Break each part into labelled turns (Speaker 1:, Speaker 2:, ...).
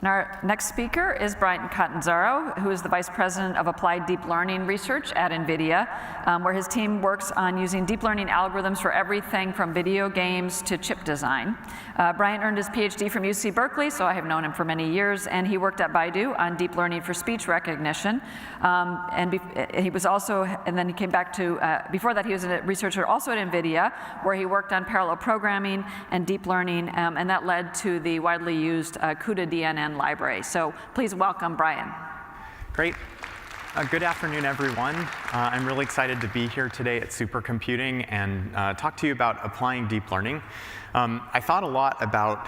Speaker 1: And our next speaker is Brighton Catanzaro, who is the Vice President of Applied Deep Learning Research at NVIDIA, where his team works on using deep learning algorithms for everything from video games to chip design. Brian earned his PhD from UC Berkeley, so I have known him for many years, and he worked at Baidu on deep learning for speech recognition. He was also, and then he came back to, before that he was a researcher also at NVIDIA, where he worked on parallel programming and deep learning, and that led to the widely used CUDA-DNN library. So please welcome Brian.
Speaker 2: Great. Good afternoon, everyone. I'm really excited to be here today at Supercomputing and talk to you about applying deep learning. I thought a lot about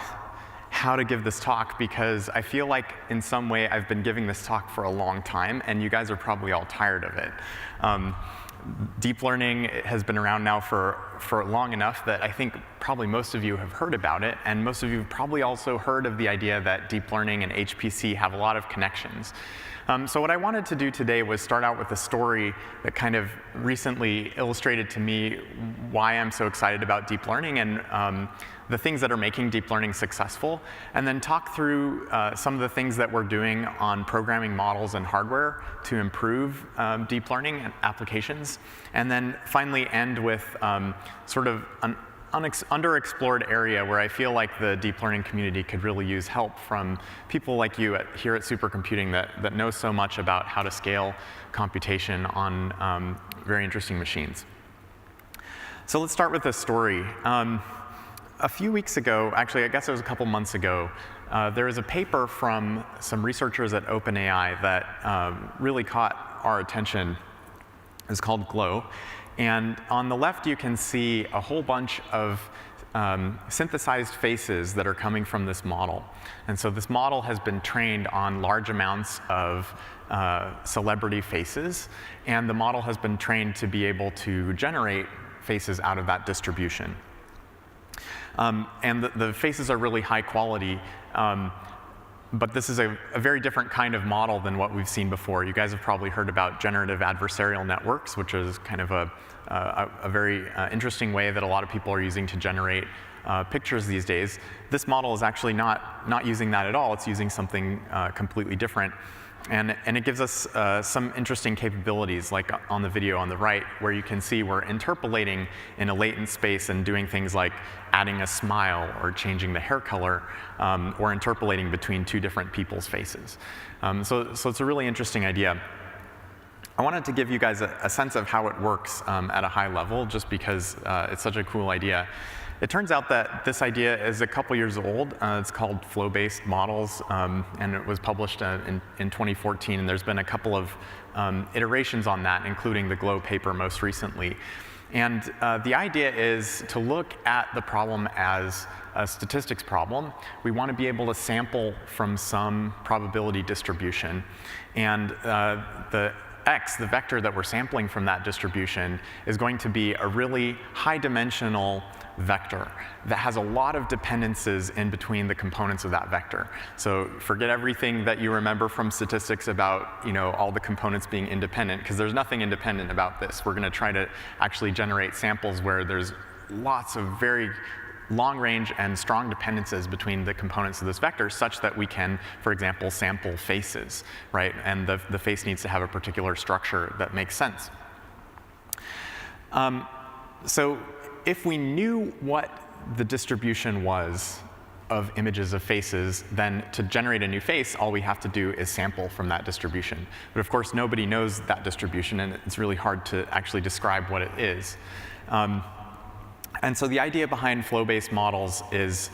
Speaker 2: how to give this talk because I feel like in some way I've been giving this talk for a long time, and you guys are probably all tired of it. Deep learning has been around now for long enough that I think probably most of you have heard about it, and most of you have probably also heard of the idea that deep learning and HPC have a lot of connections. So what I wanted to do today was start out with a story that kind of recently illustrated to me why I'm so excited about deep learning and the things that are making deep learning successful, and then talk through some of the things that we're doing on programming models and hardware to improve deep learning and applications, and then finally end with sort of an underexplored area where I feel like the deep learning community could really use help from people like you here at Supercomputing that know so much about how to scale computation on very interesting machines. So let's start with this story. A few weeks ago, actually I guess it was a couple months ago, there was a paper from some researchers at OpenAI that really caught our attention. It's called GLOW. And on the left, you can see a whole bunch of synthesized faces that are coming from this model. And so this model has been trained on large amounts of celebrity faces. And the model has been trained to be able to generate faces out of that distribution. And the faces are really high quality. But this is a very different kind of model than what we've seen before. You guys have probably heard about generative adversarial networks, which is kind of a very interesting way that a lot of people are using to generate pictures these days. This model is actually not using that at all. It's using something completely different. And it gives us some interesting capabilities, like on the video on the right, where you can see we're interpolating in a latent space and doing things like adding a smile or changing the hair color, or interpolating between two different people's faces. So it's a really interesting idea. I wanted to give you guys a sense of how it works at a high level, just because it's such a cool idea. It turns out that this idea is a couple years old. It's called flow-based models, and it was published in 2014. And there's been a couple of iterations on that, including the GLOW paper most recently. And the idea is to look at the problem as a statistics problem. We want to be able to sample from some probability distribution. And the vector that we're sampling from that distribution, is going to be a really high-dimensional vector that has a lot of dependencies in between the components of that vector. So forget everything that you remember from statistics about all the components being independent, because there's nothing independent about this. We're going to try to actually generate samples where there's lots of very long range and strong dependencies between the components of this vector, such that we can, for example, sample faces, right? And the face needs to have a particular structure that makes sense. So if we knew what the distribution was of images of faces, then to generate a new face, all we have to do is sample from that distribution. But of course, nobody knows that distribution, and it's really hard to actually describe what it is. And so the idea behind flow-based models is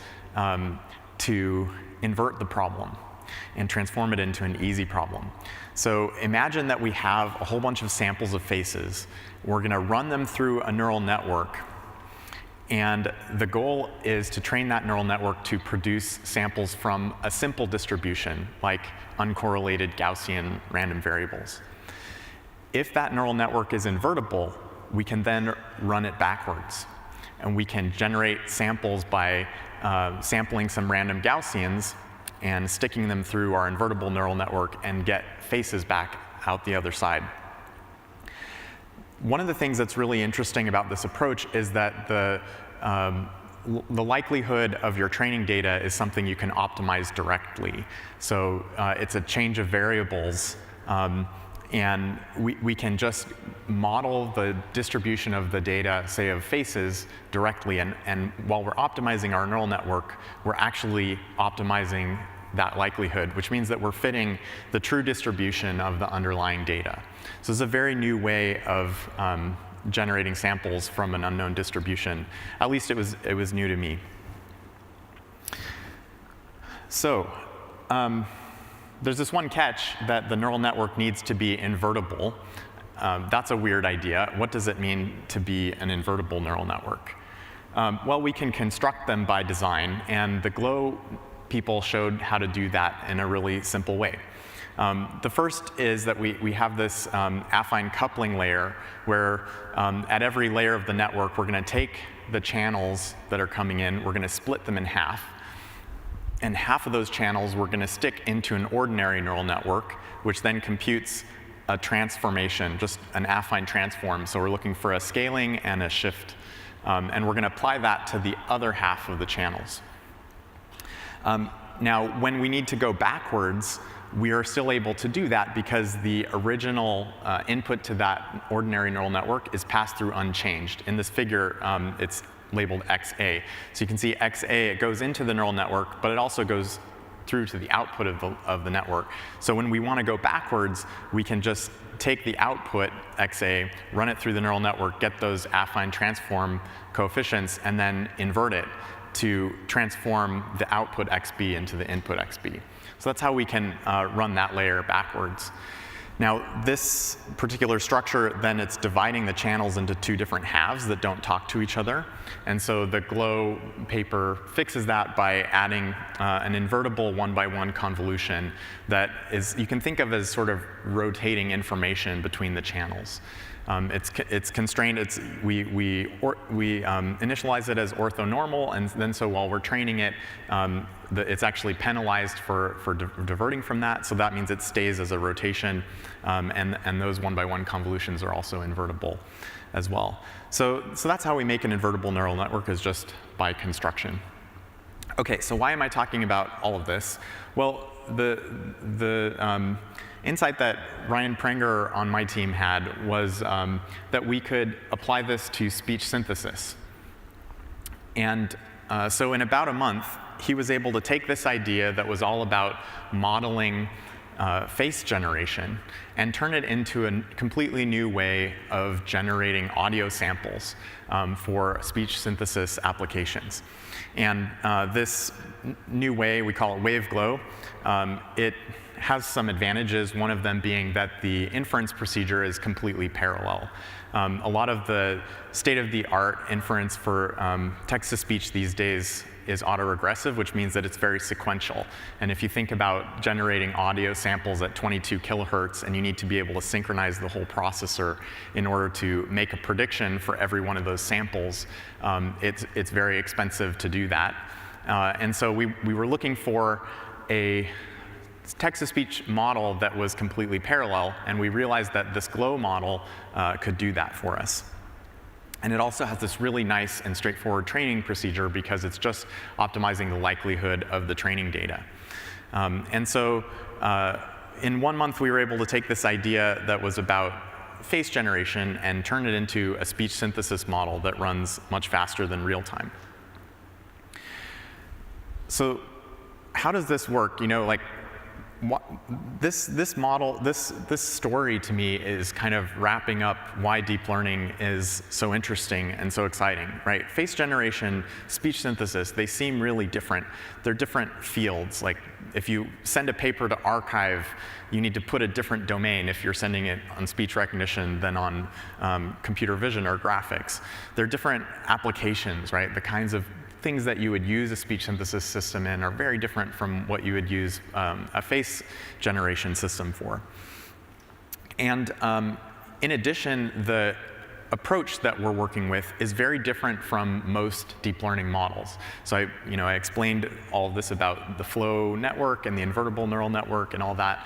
Speaker 2: to invert the problem and transform it into an easy problem. So imagine that we have a whole bunch of samples of faces. We're going to run them through a neural network. And the goal is to train that neural network to produce samples from a simple distribution, like uncorrelated Gaussian random variables. If that neural network is invertible, we can then run it backwards. And we can generate samples by sampling some random Gaussians and sticking them through our invertible neural network and get faces back out the other side. One of the things that's really interesting about this approach is that the likelihood of your training data is something you can optimize directly. So it's a change of variables, and we can just model the distribution of the data, say of faces, directly. And while we're optimizing our neural network, we're actually optimizing that likelihood, which means that we're fitting the true distribution of the underlying data. So it's a very new way of generating samples from an unknown distribution. At least it was new to me. So there's this one catch that the neural network needs to be invertible. That's a weird idea. What does it mean to be an invertible neural network? Well, we can construct them by design, and the GLOW people showed how to do that in a really simple way. The first is that we have this affine coupling layer where at every layer of the network, we're going to take the channels that are coming in, we're going to split them in half, and half of those channels we're going to stick into an ordinary neural network, which then computes a transformation, just an affine transform. So we're looking for a scaling and a shift, and we're going to apply that to the other half of the channels. Now, when we need to go backwards, we are still able to do that because the original input to that ordinary neural network is passed through unchanged. In this figure, it's labeled XA. So you can see XA, it goes into the neural network, but it also goes through to the output of the network. So when we want to go backwards, we can just take the output, XA, run it through the neural network, get those affine transform coefficients, and then invert it to transform the output XB into the input XB. So that's how we can run that layer backwards. Now, this particular structure, then it's dividing the channels into two different halves that don't talk to each other. And so the GLOW paper fixes that by adding an invertible one-by-one convolution that is, you can think of as sort of rotating information between the channels. It's constrained. We initialize it as orthonormal, and then so while we're training it, it's actually penalized for diverting from that. So that means it stays as a rotation, and those one-by-one convolutions are also invertible as well. So that's how we make an invertible neural network, is just by construction. Okay, so why am I talking about all of this? Well, the insight that Ryan Prenger on my team had was that we could apply this to speech synthesis. And so in about a month, he was able to take this idea that was all about modeling face generation and turn it into a completely new way of generating audio samples for speech synthesis applications. And this new way, we call it WaveGLOW, it has some advantages, one of them being that the inference procedure is completely parallel. A lot of the state-of-the-art inference for text-to-speech these days is autoregressive, which means that it's very sequential. And if you think about generating audio samples at 22 kilohertz, and you need to be able to synchronize the whole processor in order to make a prediction for every one of those samples, it's very expensive to do that. And so we were looking for a text-to-speech model that was completely parallel, and we realized that this GLOW model could do that for us. And it also has this really nice and straightforward training procedure because it's just optimizing the likelihood of the training data. And so in 1 month, we were able to take this idea that was about face generation and turn it into a speech synthesis model that runs much faster than real time. So how does this work? You know, like, this model, this story to me is kind of wrapping up why deep learning is so interesting and so exciting, right? Face generation, speech synthesis, they seem really different. They're different fields. Like, if you send a paper to archive, you need to put a different domain if you're sending it on speech recognition than on computer vision or graphics. They're different applications, right? The kinds of things that you would use a speech synthesis system in are very different from what you would use a face generation system for. And in addition, the approach that we're working with is very different from most deep learning models. So I explained all of this about the flow network and the invertible neural network and all that.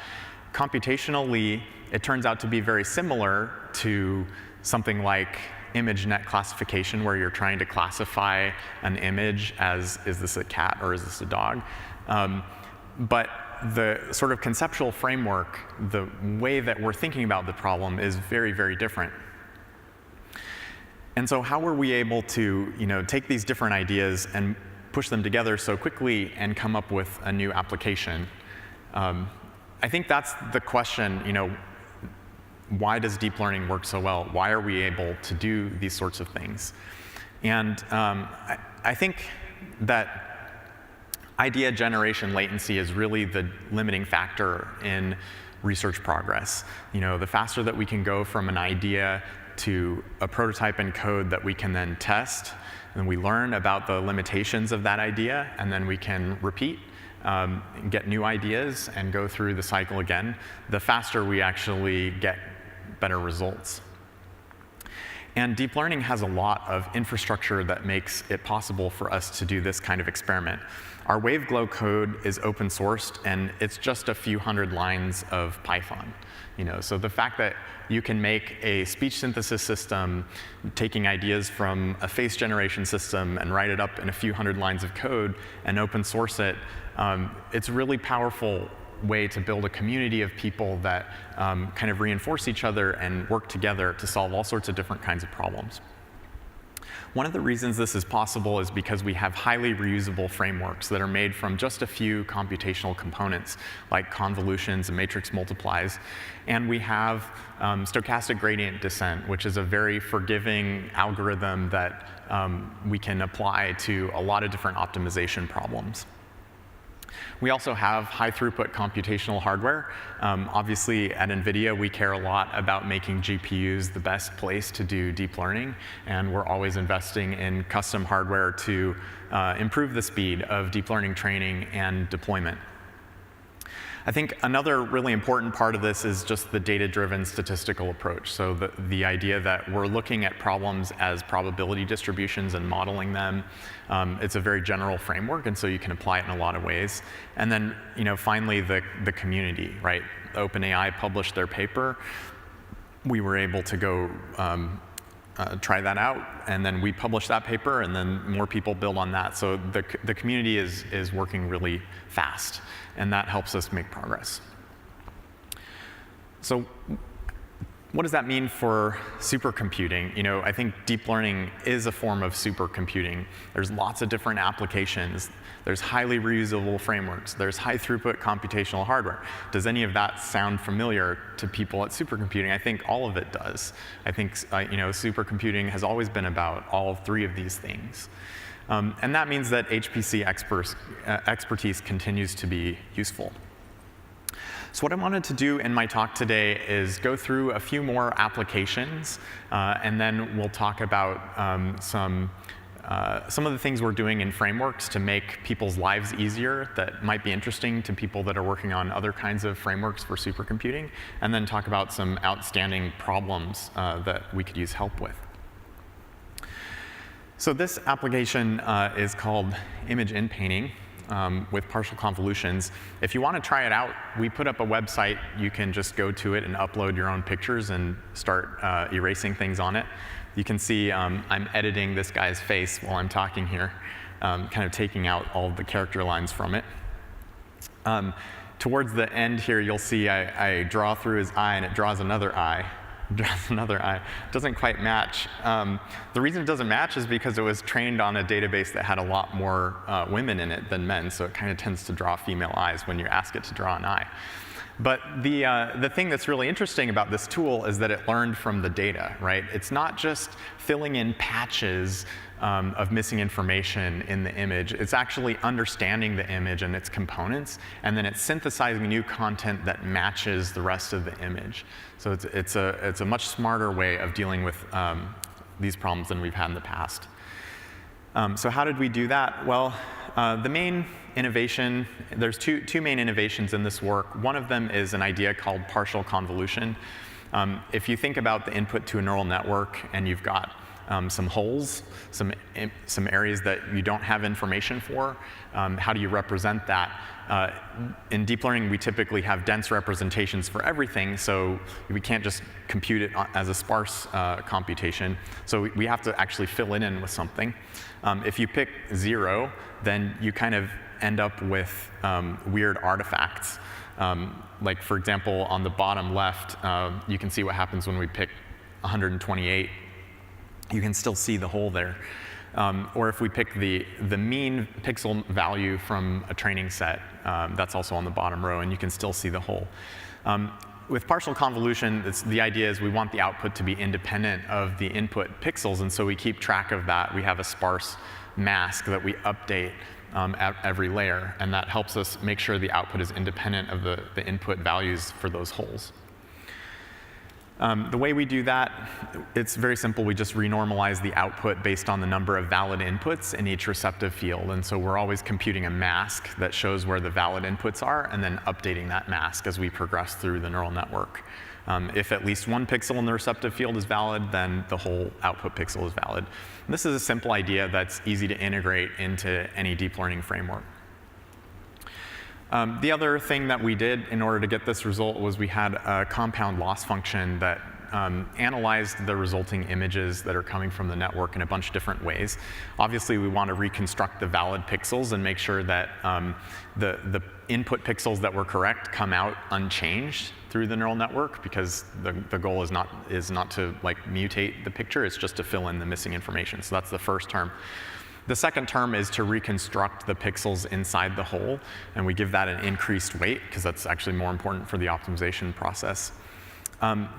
Speaker 2: Computationally, it turns out to be very similar to something like image net classification, where you're trying to classify an image as, is this a cat or is this a dog? But the sort of conceptual framework, the way that we're thinking about the problem is very, very different. And so how were we able to, take these different ideas and push them together so quickly and come up with a new application? I think that's the question, why does deep learning work so well? Why are we able to do these sorts of things? And I think that idea generation latency is really the limiting factor in research progress. The faster that we can go from an idea to a prototype and code that we can then test, and we learn about the limitations of that idea, and then we can repeat, get new ideas, and go through the cycle again, the faster we actually get better results. And deep learning has a lot of infrastructure that makes it possible for us to do this kind of experiment. Our WaveGlow code is open sourced, and it's just a few hundred lines of Python. So the fact that you can make a speech synthesis system taking ideas from a face generation system and write it up in a few hundred lines of code and open source it, it's a really powerful way to build a community of people that kind of reinforce each other and work together to solve all sorts of different kinds of problems. One of the reasons this is possible is because we have highly reusable frameworks that are made from just a few computational components, like convolutions and matrix multiplies. And we have stochastic gradient descent, which is a very forgiving algorithm that we can apply to a lot of different optimization problems. We also have high throughput computational hardware. Obviously, at NVIDIA, we care a lot about making GPUs the best place to do deep learning, and we're always investing in custom hardware to improve the speed of deep learning training and deployment. I think another really important part of this is just the data-driven statistical approach. So the idea that we're looking at problems as probability distributions and modeling them. It's a very general framework, and so you can apply it in a lot of ways. And then, finally, the community, right? OpenAI published their paper. We were able to go try that out, and then we published that paper, and then more people build on that. So the community is working really fast, and that helps us make progress. So what does that mean for supercomputing? I think deep learning is a form of supercomputing. There's lots of different applications. There's highly reusable frameworks. There's high throughput computational hardware. Does any of that sound familiar to people at supercomputing? I think all of it does. I think supercomputing has always been about all three of these things. And that means that HPC expertise continues to be useful. So what I wanted to do in my talk today is go through a few more applications, and then we'll talk about some of the things we're doing in frameworks to make people's lives easier that might be interesting to people that are working on other kinds of frameworks for supercomputing, and then talk about some outstanding problems that we could use help with. So this application is called image inpainting with partial convolutions. If you want to try it out, we put up a website. You can just go to it and upload your own pictures and start erasing things on it. You can see I'm editing this guy's face while I'm talking here, kind of taking out all of the character lines from it. Towards the end here, you'll see I draw through his eye, and it draws another eye. Doesn't quite match. The reason it doesn't match is because it was trained on a database that had a lot more women in it than men, so it kind of tends to draw female eyes when you ask it to draw an eye. But the thing that's really interesting about this tool is that it learned from the data, right? It's not just filling in patches of missing information in the image. It's actually understanding the image and its components, and then it's synthesizing new content that matches the rest of the image. So it's a much smarter way of dealing with these problems than we've had in the past. So how did we do that? Well, the main innovation, there's two main innovations in this work. One of them is an idea called partial convolution. If you think about the input to a neural network and you've got some holes, some areas that you don't have information for. How do you represent that? In deep learning, we typically have dense representations for everything, so we can't just compute it as a sparse computation. So we have to actually fill it in with something. If you pick 0, then you kind of end up with weird artifacts. Like, for example, on the bottom left, you can see what happens when we pick 128. You can still see the hole there. Or if we pick the mean pixel value from a training set, that's also on the bottom row, and you can still see the hole. With partial convolution, the idea is we want the output to be independent of the input pixels, and so we keep track of that. We have a sparse mask that we update at every layer, and that helps us make sure the output is independent of the input values for those holes. The way we do that, it's very simple. We just renormalize the output based on the number of valid inputs in each receptive field. And so we're always computing a mask that shows where the valid inputs are and then updating that mask as we progress through the neural network. If at least one pixel in the receptive field is valid, then the whole output pixel is valid. And this is a simple idea that's easy to integrate into any deep learning framework. The other thing that we did in order to get this result was we had a compound loss function that analyzed the resulting images that are coming from the network in a bunch of different ways. Obviously, we want to reconstruct the valid pixels and make sure that the input pixels that were correct come out unchanged through the neural network, because the goal is not to like mutate the picture, it's just to fill in the missing information. So that's the first term. The second term is to reconstruct the pixels inside the hole, and we give that an increased weight because that's actually more important for the optimization process.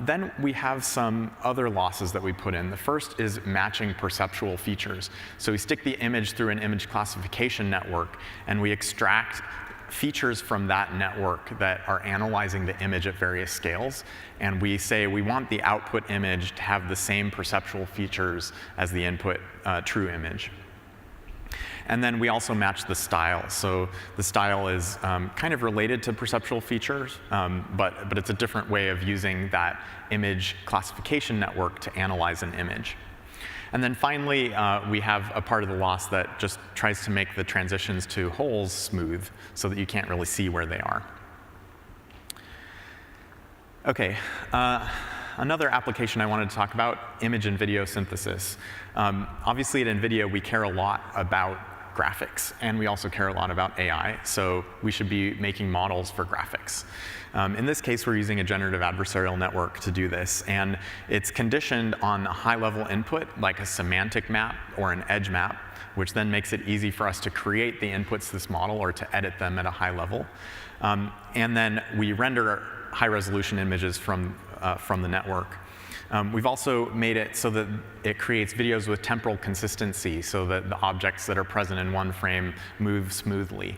Speaker 2: Then we have some other losses that we put in. The first is matching perceptual features. So we stick the image through an image classification network, and we extract features from that network that are analyzing the image at various scales. And we say we want the output image to have the same perceptual features as the input true image. And then we also match the style. So the style is kind of related to perceptual features, but it's a different way of using that image classification network to analyze an image. And then finally, we have a part of the loss that just tries to make the transitions to holes smooth so that you can't really see where they are. OK. Another application I wanted to talk about, image and video synthesis. Obviously, at NVIDIA, we care a lot about graphics, and we also care a lot about AI, so we should be making models for graphics. In this case, we're using a generative adversarial network to do this, and it's conditioned on a high-level input, like a semantic map or an edge map, which then makes it easy for us to create the inputs to this model or to edit them at a high level. And then we render high-resolution images from the network. We've also made it so that it creates videos with temporal consistency, so that the objects that are present in one frame move smoothly.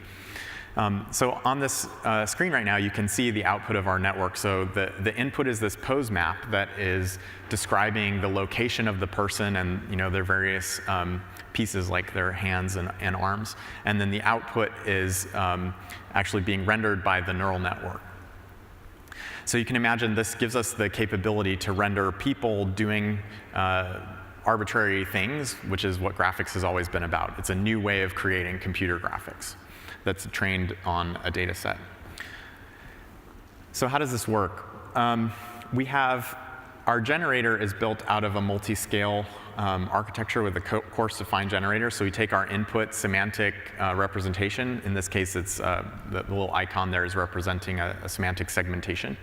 Speaker 2: So on this screen right now, you can see the output of our network. So the input is this pose map that is describing the location of the person and their various pieces like their hands and arms. And then the output is actually being rendered by the neural network. So you can imagine this gives us the capability to render people doing arbitrary things, which is what graphics has always been about. It's a new way of creating computer graphics that's trained on a data set. So how does this work? We have our generator is built out of a multi-scale architecture with a coarse-defined generator. So we take our input semantic representation. In this case, it's the little icon there is representing a semantic segmentation.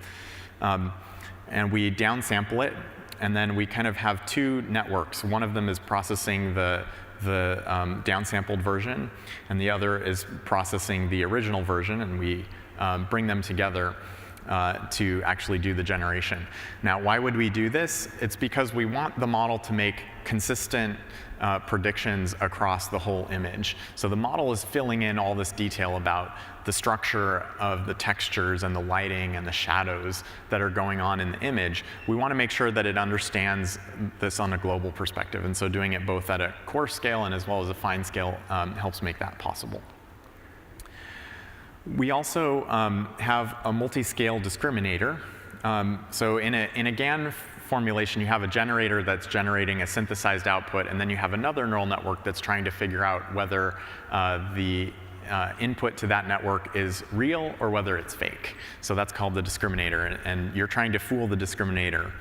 Speaker 2: And we downsample it. And then we kind of have two networks. One of them is processing the downsampled version, and the other is processing the original version. And we bring them together to actually do the generation. Now, why would we do this? It's because we want the model to make consistent predictions across the whole image. So the model is filling in all this detail about the structure of the textures and the lighting and the shadows that are going on in the image. We want to make sure that it understands this on a global perspective. And so doing it both at a coarse scale and as well as a fine scale helps make that possible. We also have a multi-scale discriminator. So in a GAN formulation, you have a generator that's generating a synthesized output, and then you have another neural network that's trying to figure out whether the input to that network is real or whether it's fake. So that's called the discriminator, and you're trying to fool the discriminator.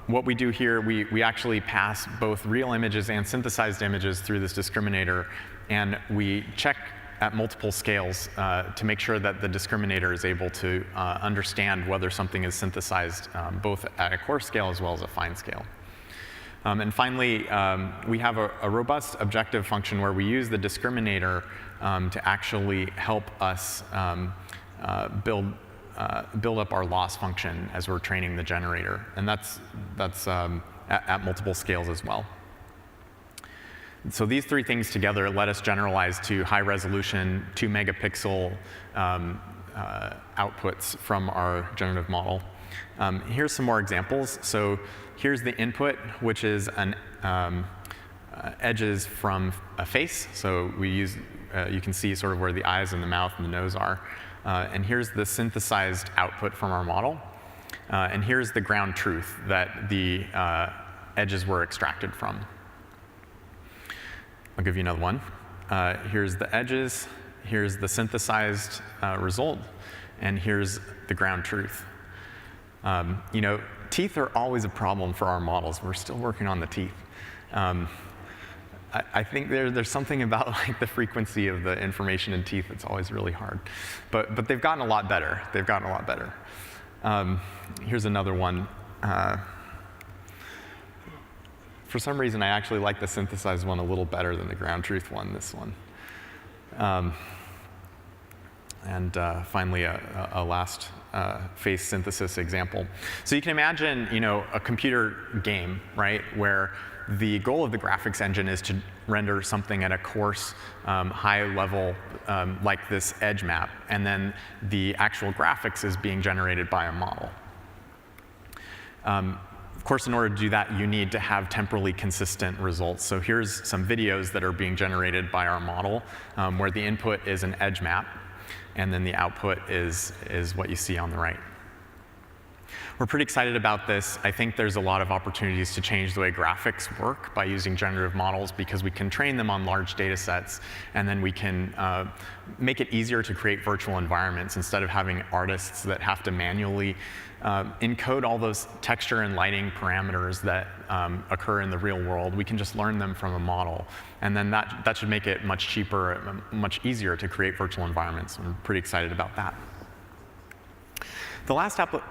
Speaker 2: What we do here, we actually pass both real images and synthesized images through this discriminator, and we check at multiple scales to make sure that the discriminator is able to understand whether something is synthesized both at a coarse scale as well as a fine scale. And finally, we have a robust objective function where we use the discriminator to actually help us build up our loss function as we're training the generator. And that's at multiple scales as well. So these three things together let us generalize to high resolution, 2 megapixel outputs from our generative model. Here's some more examples. So here's the input, which is edges from a face. So we use, you can see sort of where the eyes and the mouth and the nose are. And here's the synthesized output from our model. And here's the ground truth that the edges were extracted from. I'll give you another one. Here's the edges, here's the synthesized result, and here's the ground truth. You know, teeth are always a problem for our models. We're still working on the teeth. I think there's something about like the frequency of the information in teeth that's always really hard. But they've gotten a lot better. They've gotten a lot better. Here's another one. For some reason, I actually like the synthesized one a little better than the ground truth one, this one. Finally, a last face synthesis example. So you can imagine, you know, a computer game, right, where the goal of the graphics engine is to render something at a coarse, high level, like this edge map, and then the actual graphics is being generated by a model. Of course, in order to do that, you need to have temporally consistent results. So here's some videos that are being generated by our model, where the input is an edge map, and then the output is what you see on the right. We're pretty excited about this. I think there's a lot of opportunities to change the way graphics work by using generative models, because we can train them on large data sets, and then we can make it easier to create virtual environments instead of having artists that have to manually encode all those texture and lighting parameters that occur in the real world. We can just learn them from a model, and then that should make it much cheaper, much easier to create virtual environments. I'm pretty excited about that. The last actually,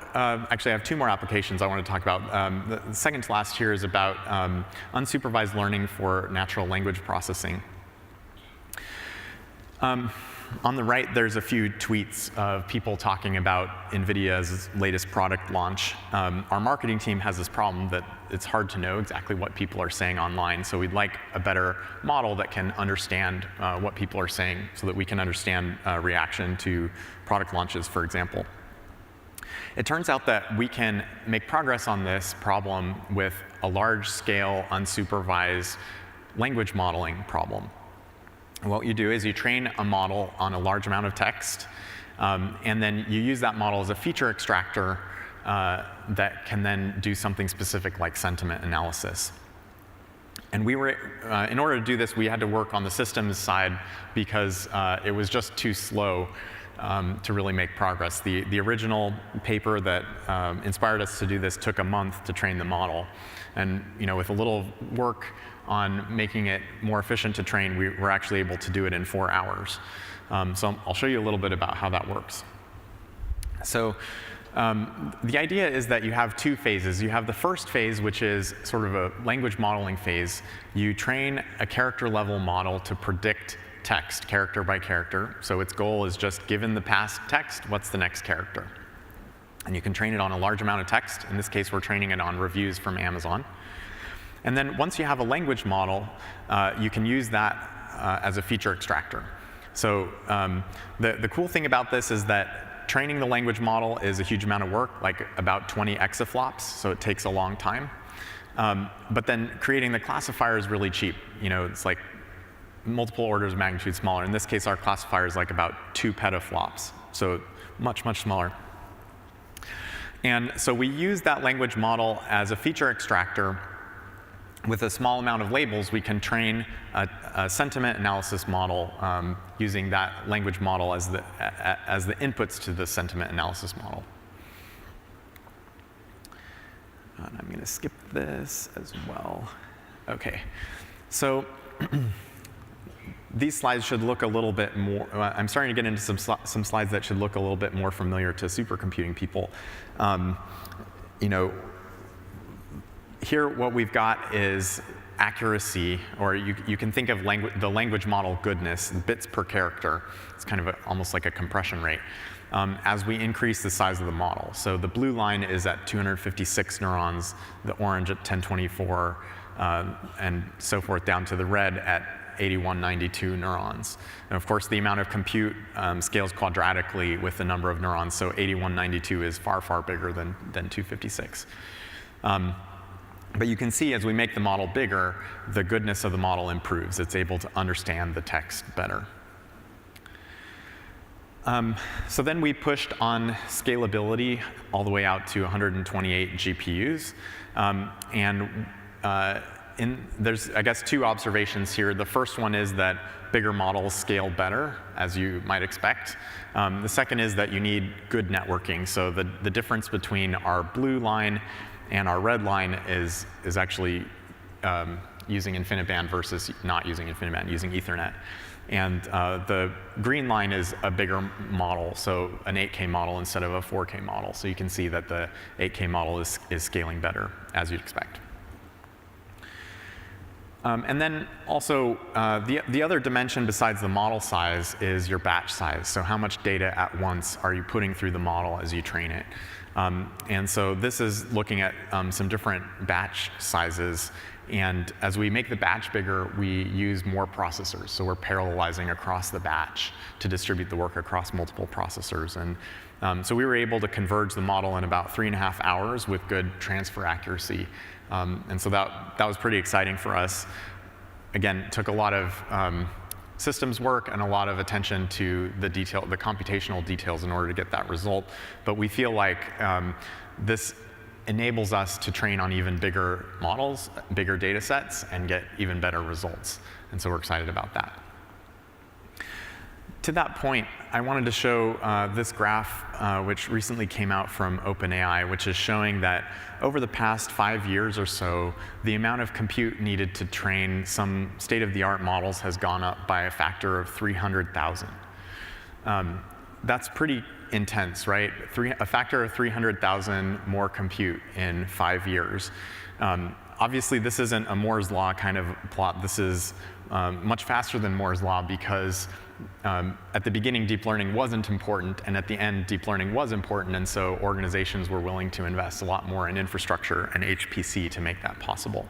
Speaker 2: I have two more applications I want to talk about. The second to last here is about unsupervised learning for natural language processing. On the right, there's a few tweets of people talking about NVIDIA's latest product launch. Our marketing team has this problem that it's hard to know exactly what people are saying online, so we'd like a better model that can understand what people are saying so that we can understand reaction to product launches, for example. It turns out that we can make progress on this problem with a large-scale, unsupervised language modeling problem. What you do is you train a model on a large amount of text, and then you use that model as a feature extractor that can then do something specific like sentiment analysis. And we were, in order to do this, we had to work on the systems side because it was just too slow to really make progress. The original paper that inspired us to do this took a month to train the model. And with a little work on making it more efficient to train, we were actually able to do it in 4 hours. So I'll show you a little bit about how that works. So the idea is that you have two phases. You have the first phase, which is sort of a language modeling phase. You train a character level model to predict text, character by character. So its goal is just, given the past text, what's the next character? And you can train it on a large amount of text. In this case, we're training it on reviews from Amazon. And then once you have a language model, you can use that as a feature extractor. So the cool thing about this is that training the language model is a huge amount of work, like about 20 exaflops, so it takes a long time. But then creating the classifier is really cheap. It's like multiple orders of magnitude smaller. In this case, our classifier is like about 2 petaflops, so much, much smaller. And so we use that language model as a feature extractor. With a small amount of labels, we can train a sentiment analysis model using that language model as the inputs to the sentiment analysis model. And I'm going to skip this as well. OK, so these slides should look a little bit more. I'm starting to get into some slides that should look a little bit more familiar to supercomputing people. Here, what we've got is accuracy, or you can think of the language model goodness, bits per character. It's kind of almost like a compression rate, as we increase the size of the model. So the blue line is at 256 neurons, the orange at 1024, and so forth down to the red at 8192 neurons. And of course, the amount of compute scales quadratically with the number of neurons, so 8192 is far, far bigger than 256. But you can see as we make the model bigger, the goodness of the model improves. It's able to understand the text better. So then we pushed on scalability all the way out to 128 GPUs. There's, I guess, two observations here. The first one is that bigger models scale better, as you might expect. The second is that you need good networking. So the difference between our blue line and our red line is actually using InfiniBand versus not using InfiniBand, using Ethernet. And the green line is a bigger model, so an 8K model instead of a 4K model. So you can see that the 8K model is scaling better, as you'd expect. And then also, the other dimension besides the model size is your batch size. So how much data at once are you putting through the model as you train it? And so this is looking at some different batch sizes. And as we make the batch bigger, we use more processors. So we're parallelizing across the batch to distribute the work across multiple processors. And so we were able to converge the model in about 3.5 hours with good transfer accuracy. And so that was pretty exciting for us. Again, it took a lot of systems work and a lot of attention to the computational details in order to get that result. But we feel like this enables us to train on even bigger models, bigger data sets, and get even better results. And so we're excited about that. To that point, I wanted to show this graph, which recently came out from OpenAI, which is showing that over the past 5 years or so, the amount of compute needed to train some state-of-the-art models has gone up by a factor of 300,000. That's pretty intense, right? A factor of 300,000 more compute in 5 years. Obviously, this isn't a Moore's Law kind of plot. This is much faster than Moore's Law because at the beginning, deep learning wasn't important, and at the end, deep learning was important, and so organizations were willing to invest a lot more in infrastructure and HPC to make that possible.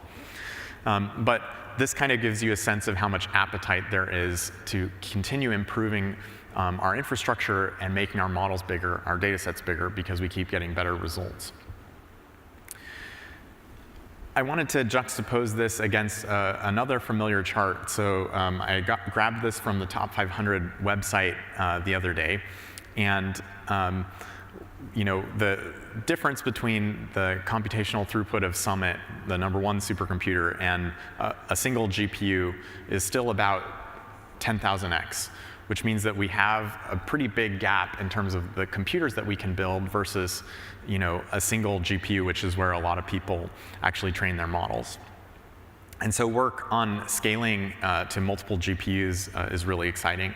Speaker 2: But this kind of gives you a sense of how much appetite there is to continue improving our infrastructure and making our models bigger, our data sets bigger, because we keep getting better results. I wanted to juxtapose this against another familiar chart. So I grabbed this from the Top 500 website the other day. And the difference between the computational throughput of Summit, the #1 supercomputer, and a single GPU is still about 10,000x, which means that we have a pretty big gap in terms of the computers that we can build versus a single GPU, which is where a lot of people actually train their models. And so work on scaling to multiple GPUs is really exciting.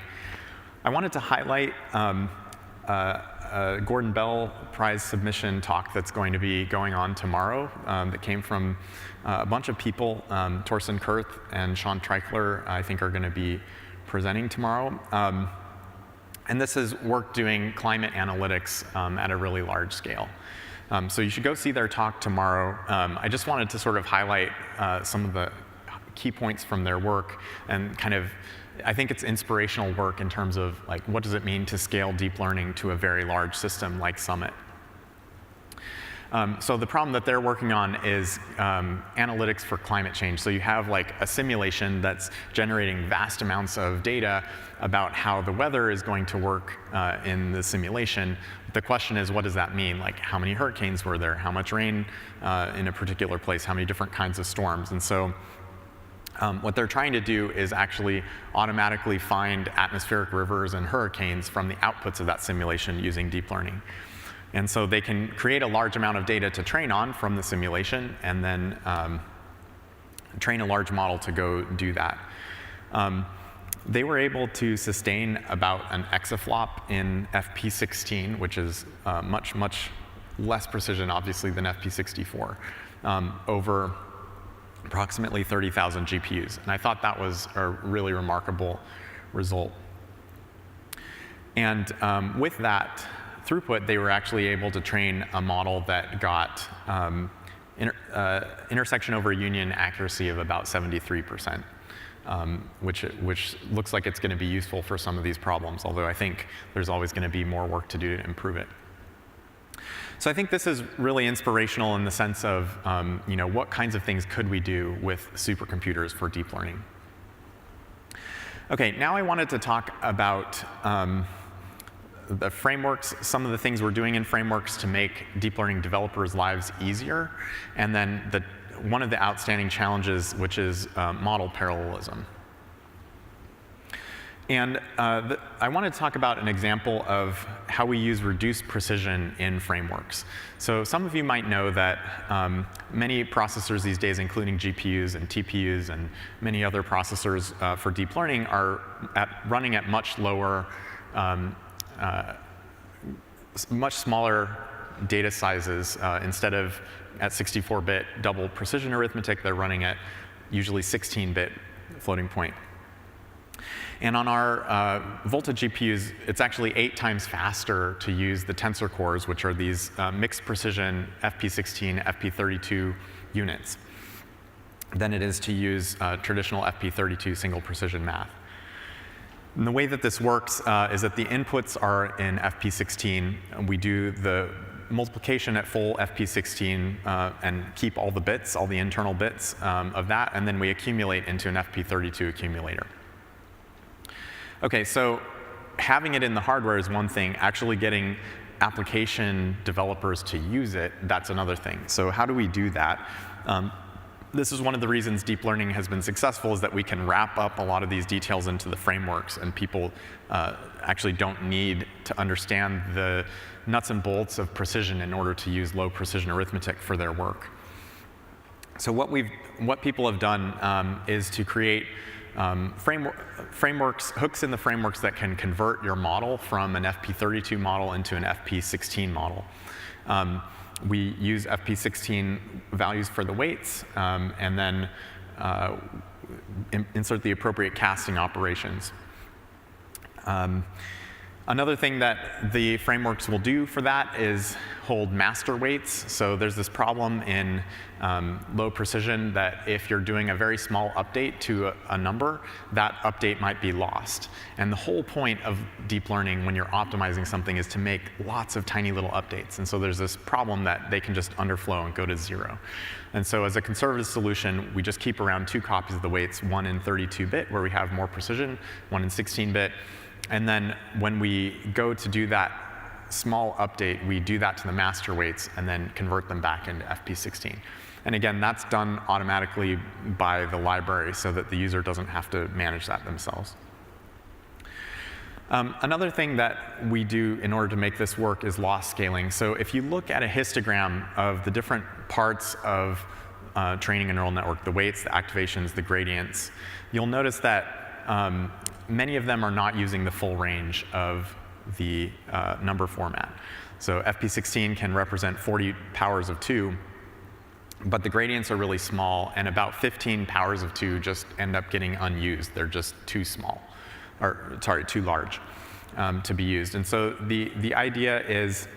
Speaker 2: I wanted to highlight a Gordon Bell Prize submission talk that's going to be going on tomorrow that came from a bunch of people. Torsten Kurth and Sean Treichler, I think, are going to be presenting tomorrow. And this is work doing climate analytics at a really large scale. So you should go see their talk tomorrow. I just wanted to sort of highlight some of the key points from their work, and kind of, I think it's inspirational work in terms of like, what does it mean to scale deep learning to a very large system like Summit? So the problem that they're working on is analytics for climate change. So you have like a simulation that's generating vast amounts of data about how the weather is going to work in the simulation. The question is, what does that mean? Like, how many hurricanes were there? How much rain in a particular place? How many different kinds of storms? And so what they're trying to do is actually automatically find atmospheric rivers and hurricanes from the outputs of that simulation using deep learning. And so they can create a large amount of data to train on from the simulation and then train a large model to go do that. They were able to sustain about an exaflop in FP16, which is much, much less precision, obviously, than FP64, over approximately 30,000 GPUs. And I thought that was a really remarkable result. And with that throughput, they were actually able to train a model that got intersection over union accuracy of about 73%. Which looks like it's going to be useful for some of these problems, although I think there's always going to be more work to do to improve it. So I think this is really inspirational in the sense of, what kinds of things could we do with supercomputers for deep learning? Okay, now I wanted to talk about the frameworks, some of the things we're doing in frameworks to make deep learning developers' lives easier, and then one of the outstanding challenges, which is model parallelism. And I want to talk about an example of how we use reduced precision in frameworks. So some of you might know that many processors these days, including GPUs and TPUs and many other processors for deep learning, are running at much lower, much smaller data sizes. Instead of at 64-bit double precision arithmetic, they're running at usually 16-bit floating point. And on our Volta GPUs, it's actually 8 times faster to use the tensor cores, which are these mixed precision FP16, FP32 units, than it is to use traditional FP32 single precision math. And the way that this works is that the inputs are in FP16. We do the multiplication at full FP16 and keep all the bits, all the internal bits of that, and then we accumulate into an FP32 accumulator. Okay, so having it in the hardware is one thing. Actually getting application developers to use it, that's another thing. So how do we do that? This is one of the reasons deep learning has been successful, is that we can wrap up a lot of these details into the frameworks, and people actually don't need to understand the nuts and bolts of precision in order to use low precision arithmetic for their work. So what people have done is to create frameworks, hooks in the frameworks that can convert your model from an FP32 model into an FP16 model. We use FP16 values for the weights, and then insert the appropriate casting operations. Another thing that the frameworks will do for that is hold master weights. So there's this problem in low precision that if you're doing a very small update to a number, that update might be lost. And the whole point of deep learning when you're optimizing something is to make lots of tiny little updates. And so there's this problem that they can just underflow and go to 0. And so as a conservative solution, we just keep around 2 copies of the weights, one in 32-bit where we have more precision, one in 16-bit. And then when we go to do that small update, we do that to the master weights and then convert them back into FP16. And again, that's done automatically by the library so that the user doesn't have to manage that themselves. Another thing that we do in order to make this work is loss scaling. So if you look at a histogram of the different parts of training a neural network, the weights, the activations, the gradients, you'll notice that many of them are not using the full range of the number format. So FP16 can represent 40 powers of 2, but the gradients are really small, and about 15 powers of 2 just end up getting unused. They're just too small, or sorry, too large to be used. And so the idea is,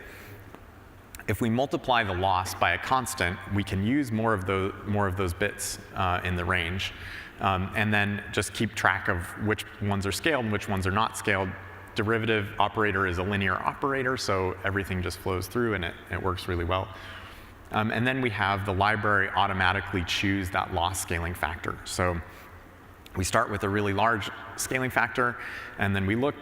Speaker 2: if we multiply the loss by a constant, we can use more of those bits in the range. And then just keep track of which ones are scaled and which ones are not scaled. Derivative operator is a linear operator, so everything just flows through and it works really well. And then we have the library automatically choose that loss scaling factor. So we start with a really large scaling factor, and then we look,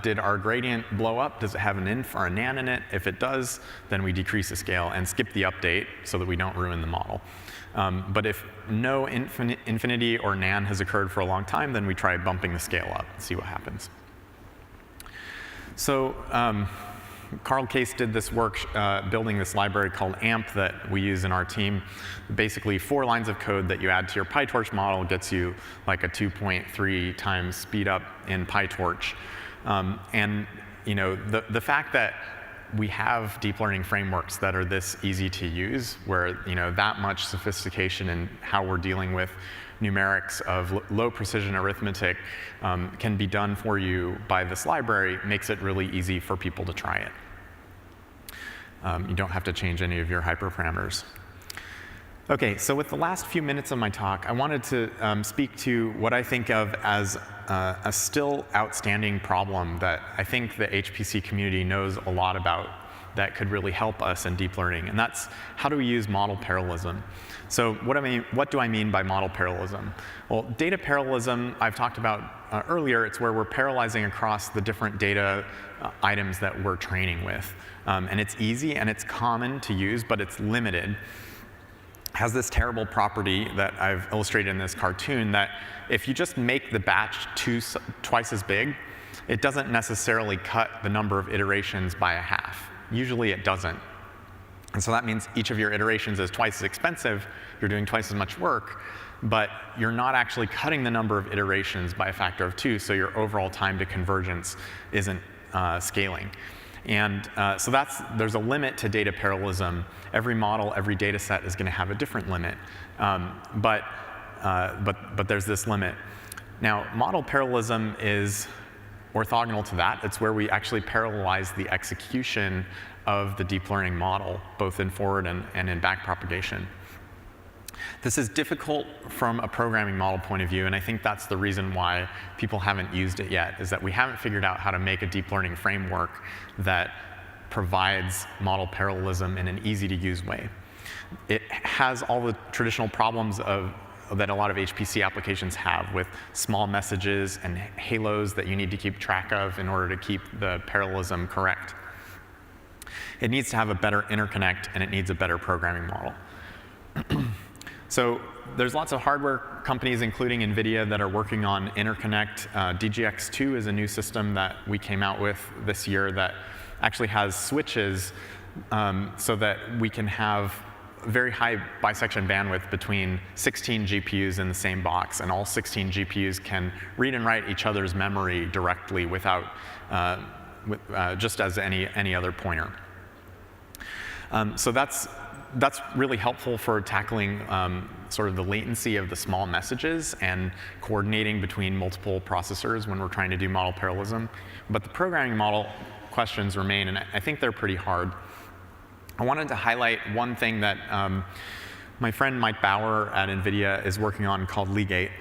Speaker 2: did our gradient blow up? Does it have an inf or a nan in it? If it does, then we decrease the scale and skip the update so that we don't ruin the model. But if no infinity or nan has occurred for a long time, then we try bumping the scale up and see what happens. So Carl Case did this work building this library called AMP that we use in our team. Basically 4 lines of code that you add to your PyTorch model gets you like a 2.3 times speed up in PyTorch. And the fact that we have deep learning frameworks that are this easy to use, where that much sophistication in how we're dealing with numerics of low precision arithmetic can be done for you by this library, makes it really easy for people to try it. You don't have to change any of your hyperparameters. Okay, so with the last few minutes of my talk, I wanted to speak to what I think of as a still outstanding problem that I think the HPC community knows a lot about that could really help us in deep learning, and that's how do we use model parallelism. So what do I mean by model parallelism? Well, data parallelism I've talked about earlier. It's where we're parallelizing across the different data items that we're training with. And it's easy and it's common to use, but it's limited. Has this terrible property that I've illustrated in this cartoon that if you just make the batch twice as big, it doesn't necessarily cut the number of iterations by a half. Usually it doesn't. And so that means each of your iterations is twice as expensive, you're doing twice as much work, but you're not actually cutting the number of iterations by a factor of 2, so your overall time to convergence isn't scaling. And so there's a limit to data parallelism. Every model, every data set is going to have a different limit. But there's this limit. Now, model parallelism is orthogonal to that. It's where we actually parallelize the execution of the deep learning model, both in forward and in back propagation. This is difficult from a programming model point of view, and I think that's the reason why people haven't used it yet, is that we haven't figured out how to make a deep learning framework that provides model parallelism in an easy-to-use way. It has all the traditional problems that a lot of HPC applications have with small messages and halos that you need to keep track of in order to keep the parallelism correct. It needs to have a better interconnect, and it needs a better programming model. So there's lots of hardware companies, including NVIDIA, that are working on interconnect. DGX2 is a new system that we came out with this year that actually has switches so that we can have very high bisection bandwidth between 16 GPUs in the same box, and all 16 GPUs can read and write each other's memory directly without, just as any other pointer. So that's really helpful for tackling sort of the latency of the small messages and coordinating between multiple processors when we're trying to do model parallelism. But the programming model questions remain, and I think they're pretty hard. I wanted to highlight one thing that my friend Mike Bauer at NVIDIA is working on called Legate.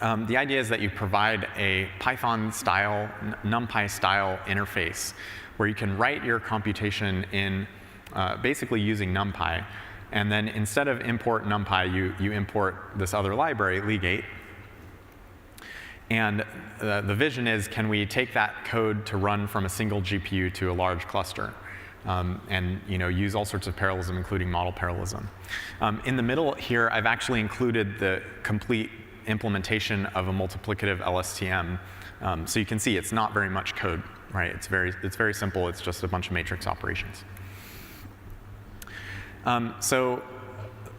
Speaker 2: The idea is that you provide a Python-style, NumPy-style interface where you can write your computation in basically using NumPy. And then instead of import NumPy, you import this other library, Legate. And the vision is, can we take that code to run from a single GPU to a large cluster? And use all sorts of parallelism, including model parallelism. In the middle here, I've actually included the complete implementation of a multiplicative LSTM. So you can see it's not very much code, right? It's very simple. It's just a bunch of matrix operations. So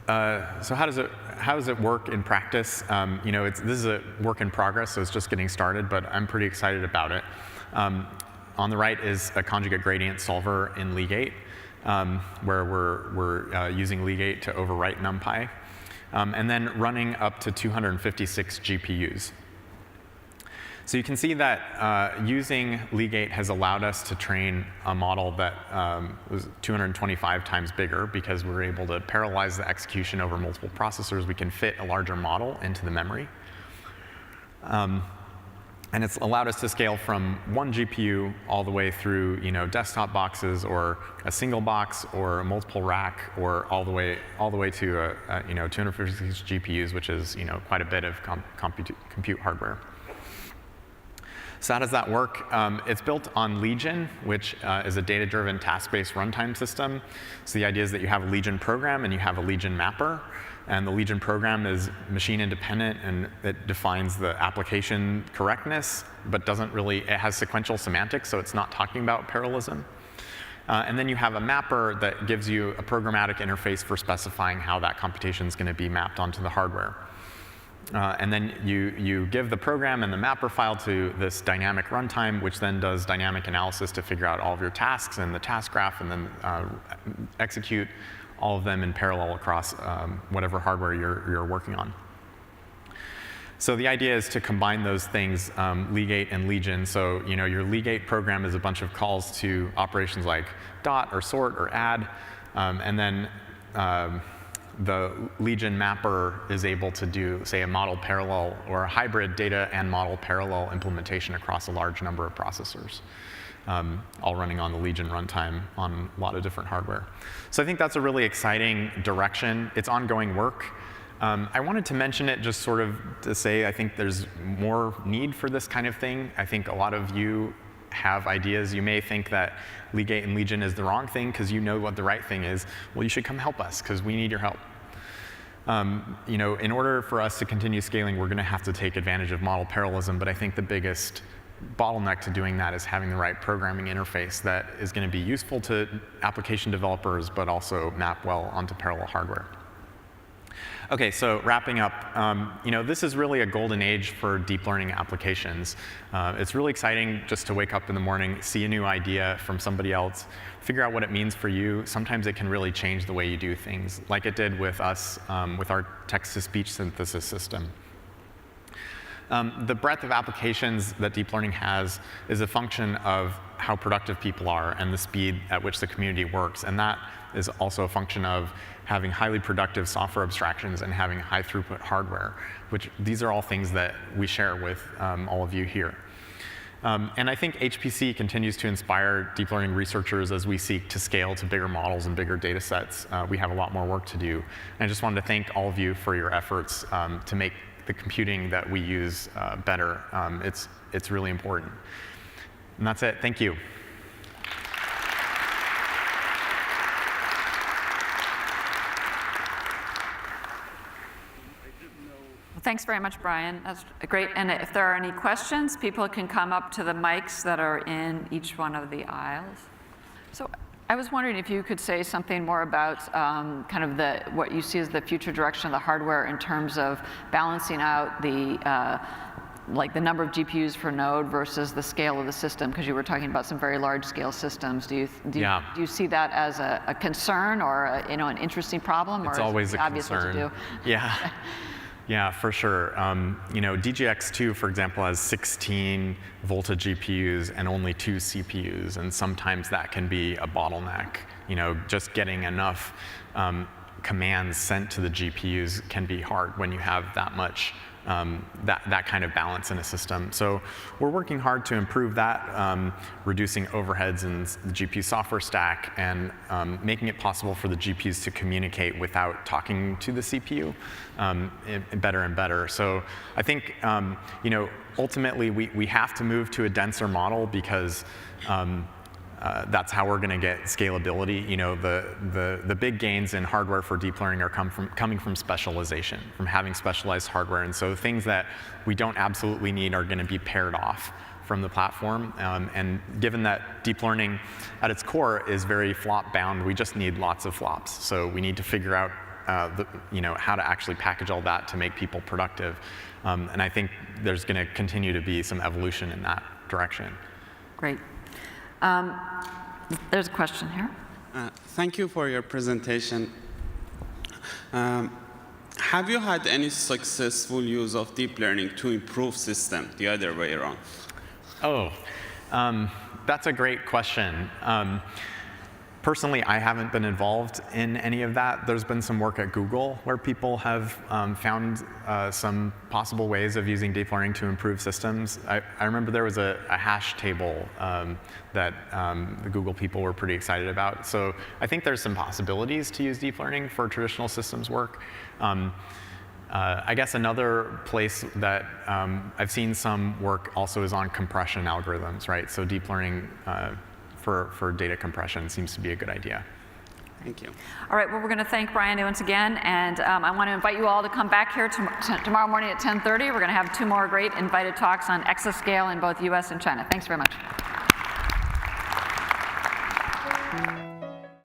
Speaker 2: how does it work in practice? This is a work in progress, so it's just getting started, but I'm pretty excited about it. On the right is a conjugate gradient solver in Legate, where we're using Legate to overwrite NumPy, and then running up to 256 GPUs. So you can see that using Legate has allowed us to train a model that was 225 times bigger because we're able to parallelize the execution over multiple processors. We can fit a larger model into the memory. And it's allowed us to scale from one GPU all the way through, desktop boxes, or a single box, or a multiple rack, or all the way to 256 GPUs, which is quite a bit of compute hardware. So how does that work? It's built on Legion, which is a data-driven, task-based runtime system. So the idea is that you have a Legion program and you have a Legion mapper. And the Legion program is machine independent, and it defines the application correctness, but it has sequential semantics, so it's not talking about parallelism. And then you have a mapper that gives you a programmatic interface for specifying how that computation is going to be mapped onto the hardware. And then you give the program and the mapper file to this dynamic runtime, which then does dynamic analysis to figure out all of your tasks in the task graph, and then execute all of them in parallel across whatever hardware you're working on. So the idea is to combine those things, legate and Legion. So your legate program is a bunch of calls to operations like dot or sort or add, and then the Legion mapper is able to do, say, a model parallel or a hybrid data and model parallel implementation across a large number of processors, all running on the Legion runtime on a lot of different hardware. So I think that's a really exciting direction. It's ongoing work. I wanted to mention it just sort of to say I think there's more need for this kind of thing. I think a lot of you have ideas. You may think that legate and Legion is the wrong thing because you know what the right thing is. Well, you should come help us because we need your help. In order for us to continue scaling, we're going to have to take advantage of model parallelism, but I think the biggest bottleneck to doing that is having the right programming interface that is going to be useful to application developers, but also map well onto parallel hardware. Okay, so wrapping up, this is really a golden age for deep learning applications. It's really exciting just to wake up in the morning, see a new idea from somebody else, figure out what it means for you. Sometimes it can really change the way you do things, like it did with us with our text-to-speech synthesis system. The breadth of applications that deep learning has is a function of how productive people are and the speed at which the community works. And that is also a function of having highly productive software abstractions and having high throughput hardware, which these are all things that we share with all of you here. And I think HPC continues to inspire deep learning researchers as we seek to scale to bigger models and bigger data sets. We have a lot more work to do. And I just wanted to thank all of you for your efforts to make the computing that we use better. It's really important. And that's it. Thank you.
Speaker 1: Thanks very much, Brian. That's great. And if there are any questions, people can come up to the mics that are in each one of the aisles. So I was wondering if you could say something more about kind of what you see as the future direction of the hardware in terms of balancing out the the number of GPUs per node versus the scale of the system, because you were talking about some very large scale systems. Do you see that as a concern or an interesting problem?
Speaker 2: It's
Speaker 1: or
Speaker 2: always a
Speaker 1: obvious
Speaker 2: concern.
Speaker 1: What to do?
Speaker 2: Yeah. Yeah, for sure. DGX2, for example, has 16 Volta GPUs and only 2 CPUs, and sometimes that can be a bottleneck. Just getting enough commands sent to the GPUs can be hard when you have that much, that kind of balance in a system. So we're working hard to improve that, reducing overheads in the GPU software stack, and making it possible for the GPUs to communicate without talking to the CPU better and better. So I think ultimately we have to move to a denser model because that's how we're going to get scalability. The big gains in hardware for deep learning are coming from specialization, from having specialized hardware. And so things that we don't absolutely need are going to be paired off from the platform. And given that deep learning at its core is very flop bound, we just need lots of flops. So we need to figure out how to actually package all that to make people productive. And I think there's going to continue to be some evolution in that direction.
Speaker 1: Great. There's a question here.
Speaker 3: Thank you for your presentation. Have you had any successful use of deep learning to improve system the other way around?
Speaker 2: Oh, that's a great question. Personally, I haven't been involved in any of that. There's been some work at Google where people have found some possible ways of using deep learning to improve systems. I remember there was a hash table that the Google people were pretty excited about. So I think there's some possibilities to use deep learning for traditional systems work. I guess another place that I've seen some work also is on compression algorithms, right? So deep learning for data compression seems to be a good idea.
Speaker 3: Thank you.
Speaker 1: All right, well, we're going to thank Brian once again, and I want to invite you all to come back here tomorrow morning at 10:30. We're going to have 2 more great invited talks on exascale in both US and China. Thanks very much.